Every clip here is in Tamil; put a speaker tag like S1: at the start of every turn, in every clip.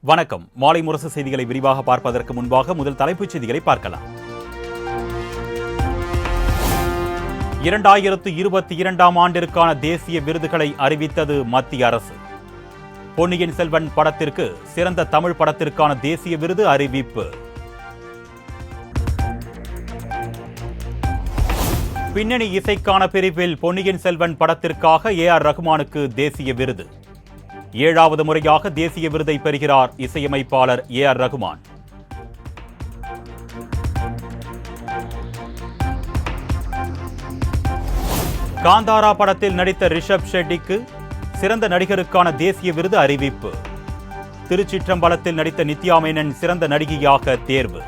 S1: வணக்கம். மாலை முரசு செய்திகளை விரிவாக பார்ப்பதற்கு முன்பாக முதல் தலைப்புச் செய்திகளை பார்க்கலாம். 2022ஆம் ஆண்டிற்கான தேசிய விருதுகளை அறிவித்தது மத்திய அரசு. பொன்னியின் செல்வன் படத்திற்கு சிறந்த தமிழ் படத்திற்கான தேசிய விருது அறிவிப்பு. பின்னணி இசைக்கான பிரிவில் பொன்னியின் செல்வன் படத்திற்காக AR ரஹ்மானுக்கு தேசிய விருது. 7வது முறையாக தேசிய விருதை பெறுகிறார் இசையமைப்பாளர் AR ரஹ்மான். காந்தாரா படத்தில் நடித்த ரிஷப் ஷெட்டிக்கு சிறந்த நடிகருக்கான தேசிய விருது அறிவிப்பு. திருச்சிற்றம்பலத்தில் நடித்த நித்யா மேனன் சிறந்த நடிகையாக தேர்வு.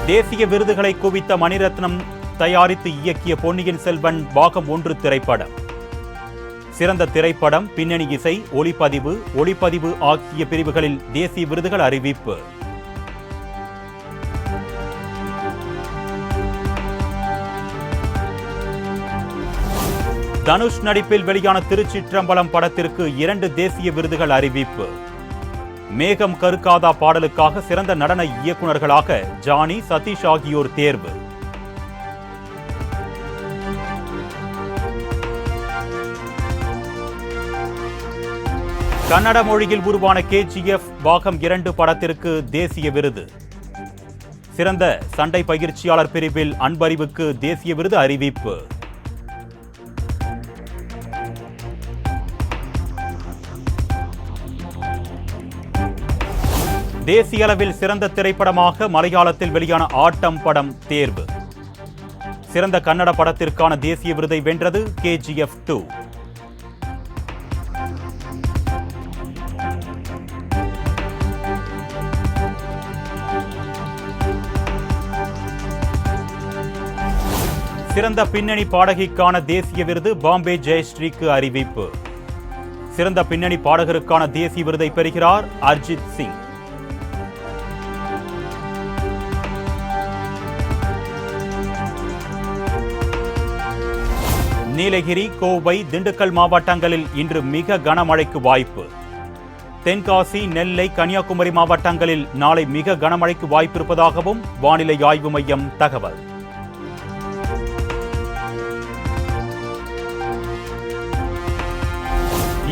S1: தேசிய விருதுகளை குவித்த மணிரத்னம் தயாரித்து இயக்கிய பொன்னியின் செல்வன் பாகம் 1 திரைப்படம். சிறந்த திரைப்படம், பின்னணி இசை, ஒளிப்பதிவு ஆகிய பிரிவுகளில் தேசிய விருதுகள் அறிவிப்பு. தனுஷ் நடிப்பில் வெளியான திருச்சிற்றம்பலம் படத்திற்கு 2 தேசிய விருதுகள் அறிவிப்பு. மேகம் கருக்காதா பாடலுக்காக சிறந்த நடன இயக்குநர்களாக ஜானி, சதீஷ் ஆகியோர் தேர்வு. கன்னட மொழியில் உருவான KGF பாகம் 2 படத்திற்கு தேசிய விருது. சிறந்த சண்டை பயிற்சியாளர் பிரிவில் அன்பறிவுக்கு தேசிய விருது அறிவிப்பு. தேசிய அளவில் சிறந்த திரைப்படமாக மலையாளத்தில் வெளியான ஆட்டம் படம் தேர்வு. சிறந்த கன்னட படத்திற்கான தேசிய விருதை வென்றது KGF 2. சிறந்த பின்னணி பாடகிக்கான தேசிய விருது பாம்பே ஜெயஸ்ரீக்கு அறிவிப்பு. சிறந்த பின்னணி பாடகருக்கான தேசிய விருதை பெறுகிறார் அர்ஜித் சிங். நீலகிரி, கோவை, திண்டுக்கல் மாவட்டங்களில் இன்று மிக கனமழைக்கு வாய்ப்பு. தென்காசி, நெல்லை, கன்னியாகுமரி மாவட்டங்களில் நாளை மிக கனமழைக்கு வாய்ப்பு இருப்பதாகவும் வானிலை ஆய்வு மையம் தகவல்.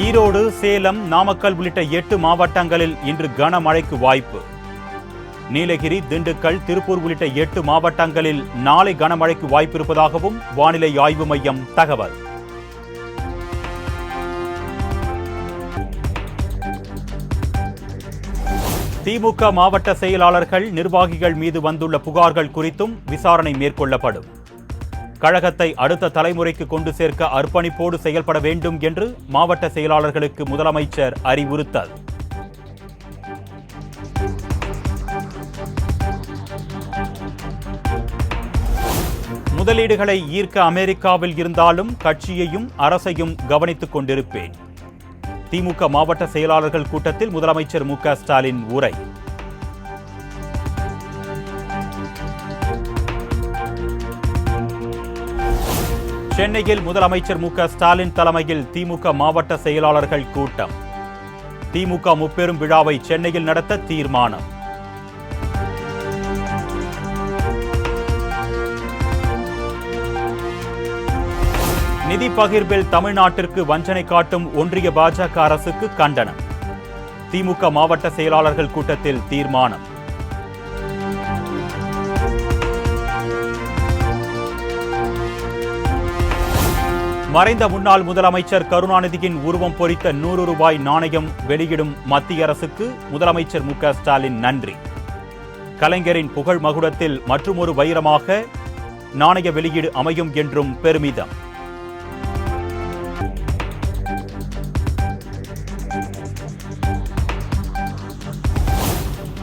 S1: ஈரோடு, சேலம், நாமக்கல் உள்ளிட்ட 8 மாவட்டங்களில் இன்று கனமழைக்கு வாய்ப்பு. நீலகிரி, திண்டுக்கல், திருப்பூர் உள்ளிட்ட 8 மாவட்டங்களில் நாளை கனமழைக்கு வாய்ப்பு இருப்பதாகவும் வானிலை ஆய்வு மையம் தகவல். திமுக மாவட்ட செயலாளர்கள், நிர்வாகிகள் மீது வந்துள்ள புகார்கள் குறித்தும் விசாரணை மேற்கொள்ளப்படும். கழகத்தை அடுத்த தலைமுறைக்கு கொண்டு சேர்க்க அர்ப்பணிப்போடு செயல்பட வேண்டும் என்று மாவட்ட செயலாளர்களுக்கு முதலமைச்சர் அறிவுறுத்தல். முதலீடுகளை ஈர்க்க அமெரிக்காவில் இருந்தாலும் கட்சியையும் அரசையும் கவனித்துக் கொண்டிருப்பேன். திமுக மாவட்ட செயலாளர்கள் கூட்டத்தில் முதலமைச்சர் மு க ஸ்டாலின் உரை. சென்னையில் முதலமைச்சர் மு க ஸ்டாலின் தலைமையில் திமுக மாவட்ட செயலாளர்கள் கூட்டம். திமுக முப்பெரும் விழாவை சென்னையில் நடத்த தீர்மானம். நிதி பகிர்வில் தமிழ்நாட்டிற்கு வஞ்சனை காட்டும் ஒன்றிய பாஜக அரசுக்கு கண்டனம். திமுக மாவட்ட செயலாளர்கள் கூட்டத்தில் தீர்மானம். மறைந்த முன்னாள் முதலமைச்சர் கருணாநிதியின் உருவம் பொறித்த 100 ரூபாய் நாணயம் வெளியிடும் மத்திய அரசுக்கு முதலமைச்சர் மு க ஸ்டாலின் நன்றி. கலைஞரின் புகழ் மகுடத்தில் மற்றுமொரு வைரமாக நாணய வெளியீடு அமையும் என்றும் பெருமிதம்.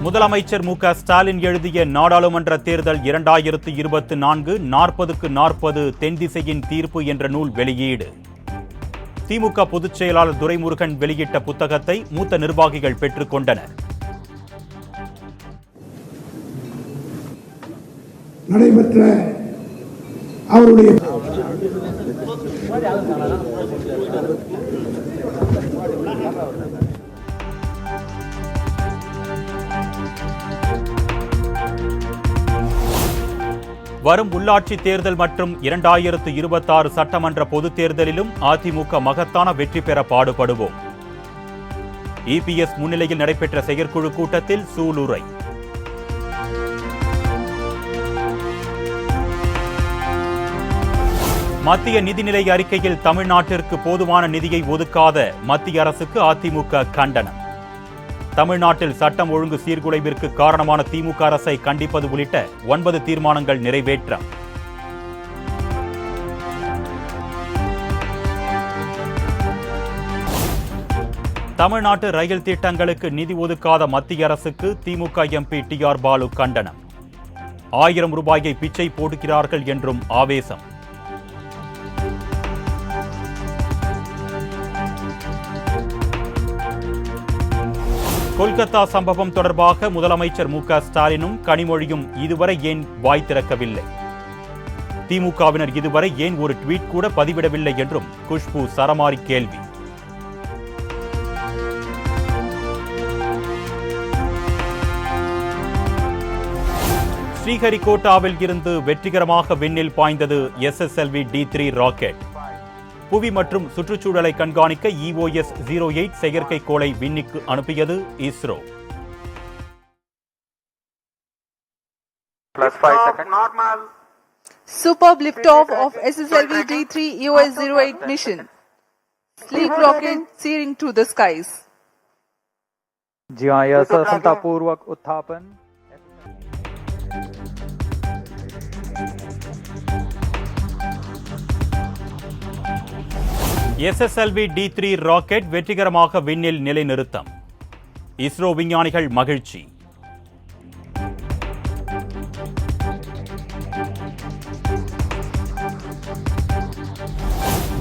S1: முதலமைச்சர் மு க ஸ்டாலின் எழுதிய நாடாளுமன்ற தேர்தல் 2024 40க்கு 40 தென்திசையின் தீர்ப்பு என்ற நூல் வெளியீடு. திமுக பொதுச் செயலாளர் துரைமுருகன் வெளியிட்ட புத்தகத்தை மூத்த நிர்வாகிகள் பெற்றுக் கொண்டனர்.
S2: நடைபெற்ற அவருடைய
S1: வரும் உள்ளாட்சி தேர்தல் மற்றும் 2026 சட்டமன்ற பொதுத் தேர்தலிலும் அதிமுக மகத்தான வெற்றி பெற பாடுபடுவோம். இபிஎஸ் முன்னிலையில் நடைபெற்ற செயற்குழு கூட்டத்தில் சூளுரை. மத்திய நிதிநிலை அறிக்கையில் தமிழ்நாட்டிற்கு போதுமான நிதியை ஒதுக்காத மத்திய அரசுக்கு அதிமுக கண்டனம். தமிழ்நாட்டில் சட்டம் ஒழுங்கு சீர்குலைவிற்கு காரணமான திமுக அரசை கண்டிப்பது உள்ளிட்ட 9 தீர்மானங்கள் நிறைவேற்றம். தமிழ்நாட்டு ரயில் திட்டங்களுக்கு நிதி ஒதுக்காத மத்திய அரசுக்கு திமுக எம்பி TR பாலு கண்டனம். 1000 ரூபாயை பிச்சை போடுகிறார்கள் என்றும் ஆவேசம். கொல்கத்தா சம்பவம் தொடர்பாக முதலமைச்சர் ஸ்டாலினும் கனிமொழியும் இதுவரை ஏன் வாய் திறக்கவில்லை? திமுகவினர் இதுவரை ஏன் ஒரு ட்வீட் கூட பதிவிடவில்லை என்றும் குஷ்பு சரமாரி கேள்வி. ஸ்ரீஹரிகோட்டாவில் இருந்து வெற்றிகரமாக விண்ணில் பாய்ந்தது SSLV D3 ராக்கெட். புவி மற்றும் சுற்றுச்சூழலை கண்காணிக்க EOS 08 செயற்கைக்கோளை விண்ணுக்கு அனுப்பியது ISRO.
S2: Superb liftoff of SSLV D3 EOS 08 mission. Sleek rocket soaring through the skies.
S3: जी हाँ, यह सफलतापूर्वक उत्थापन
S1: SSLV D3 ராக்கெட் வெற்றிகரமாக விண்ணில் நிலைநிறுத்தம். இஸ்ரோ விஞ்ஞானிகள் மகிழ்ச்சி.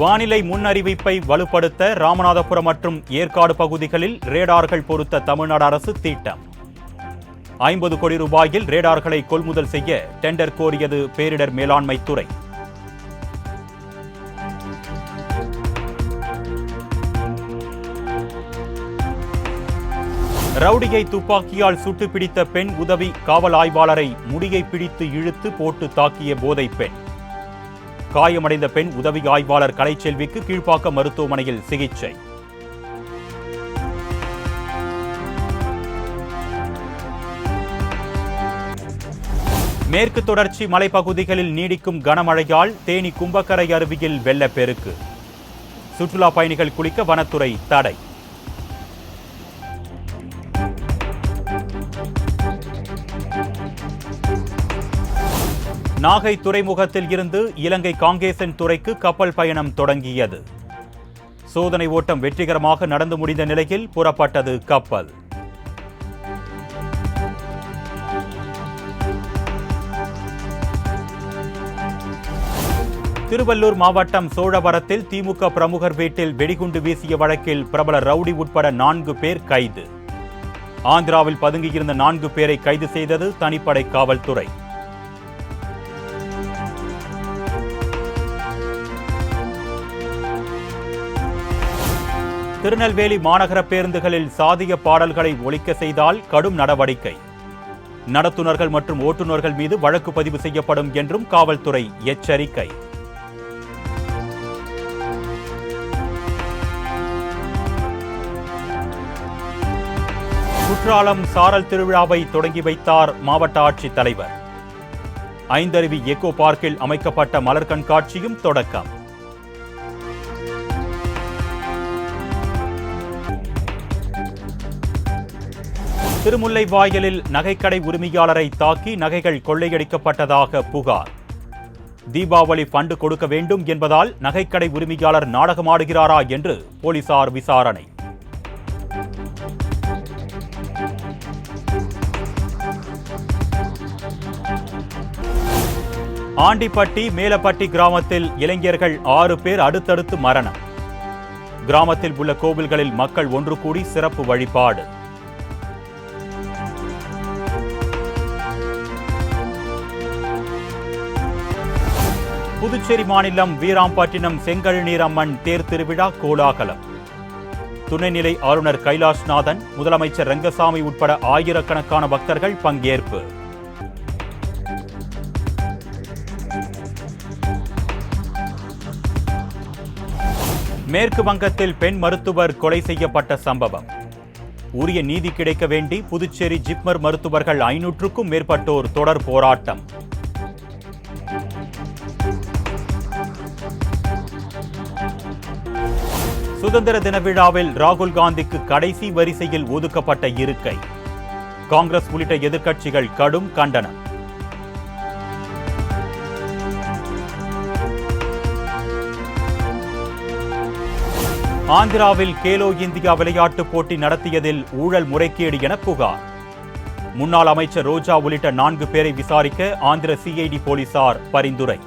S1: வானிலை முன்னறிவிப்பை வலுப்படுத்த ராமநாதபுரம் மற்றும் ஏற்காடு பகுதிகளில் ரேடார்கள் பொருத்த தமிழ்நாடு அரசு திட்டம். 50 கோடி ரூபாயில் ரேடார்களை கொள்முதல் செய்ய டெண்டர் கோரியது பேரிடர் மேலாண்மை துறை. ரவுடியை துப்பாக்கியால் சுட்டு பிடித்த பெண் உதவி காவல் ஆய்வாளரை முடியை பிடித்து இழுத்து போட்டு தாக்கிய போதை பெண். காயமடைந்த பெண் உதவி ஆய்வாளர் கலைச்செல்விக்கு கீழ்ப்பாக்கம் மருத்துவமனையில் சிகிச்சை. மேற்கு தொடர்ச்சி மலைப்பகுதிகளில் நீடிக்கும் கனமழையால் தேனி கும்பக்கரை அருவியில் வெள்ளப்பெருக்கு. சுற்றுலா பயணிகள் குளிக்க வனத்துறை தடை. நாகை துறைமுகத்தில் இருந்து இலங்கை காங்கேசன் துறைக்கு கப்பல் பயணம் தொடங்கியது. சோதனை ஓட்டம் வெற்றிகரமாக நடந்து முடிந்த நிலையில் புறப்பட்டது கப்பல். திருவள்ளூர் மாவட்டம் சோழவரத்தில் திமுக பிரமுகர் வீட்டில் வெடிகுண்டு வீசிய வழக்கில் பிரபல ரவுடி உட்பட 4 பேர் கைது. ஆந்திராவில் பதுங்கியிருந்த 4 பேரை கைது செய்தது தனிப்படை காவல்துறை. திருநெல்வேலி மாநகர பேருந்துகளில் சாதிய பாடல்களை ஒலிக்க செய்தால் கடும் நடவடிக்கை. நடத்துனர்கள் மற்றும் ஓட்டுநர்கள் மீது வழக்கு பதிவு செய்யப்படும் என்றும் காவல்துறை எச்சரிக்கை. குற்றாலம் சாரல் திருவிழாவை தொடங்கி வைத்தார் மாவட்ட ஆட்சித் தலைவர். ஐந்தருவி எக்கோ பார்க்கில் அமைக்கப்பட்ட மலர் கண்காட்சியும் தொடக்கம். திருமுல்லைவாயலில் நகைக்கடை உரிமையாளரை தாக்கி நகைகள் கொள்ளையடிக்கப்பட்டதாக புகார். தீபாவளி ஃபண்டு கொடுக்க வேண்டும் என்பதால் நகைக்கடை உரிமையாளர் நாடகமாடுகிறாரா என்று போலீசார் விசாரணை. ஆண்டிப்பட்டி மேலப்பட்டி கிராமத்தில் இளைஞர்கள் 6 பேர் அடுத்தடுத்து மரணம். கிராமத்தில் உள்ள கோவில்களில் மக்கள் ஒன்று கூடி சிறப்பு வழிபாடு. புதுச்சேரி மாநிலம் வீராம்பட்டினம் செங்கழுநீர் அம்மன் தேர் திருவிழா கோலாகலம். துணைநிலை ஆளுநர் கைலாஷ்நாதன், முதலமைச்சர் ரங்கசாமி உட்பட ஆயிரக்கணக்கான பக்தர்கள் பங்கேற்பு. மேற்கு வங்கத்தில் பெண் மருத்துவர் கொலை செய்யப்பட்ட சம்பவம். உரிய நீதி கிடைக்க வேண்டி புதுச்சேரி ஜிப்மர் மருத்துவர்கள் 500க்கும் மேற்பட்டோர் தொடர் போராட்டம். சுதந்திர தின விழாவில் ராகுல் காந்திக்கு கடைசி வரிசையில் ஒதுக்கப்பட்ட இருக்கை. காங்கிரஸ் உள்ளிட்ட எதிர்க்கட்சிகள் கடும் கண்டனம். ஆந்திராவில் கேலோ இந்தியா விளையாட்டுப் போட்டி நடத்தியதில் ஊழல் முறைகேடு என புகார். முன்னாள் அமைச்சர் ரோஜா உள்ளிட்ட 4 பேரை விசாரிக்க ஆந்திர சிஐடி போலீசார் பரிந்துரை.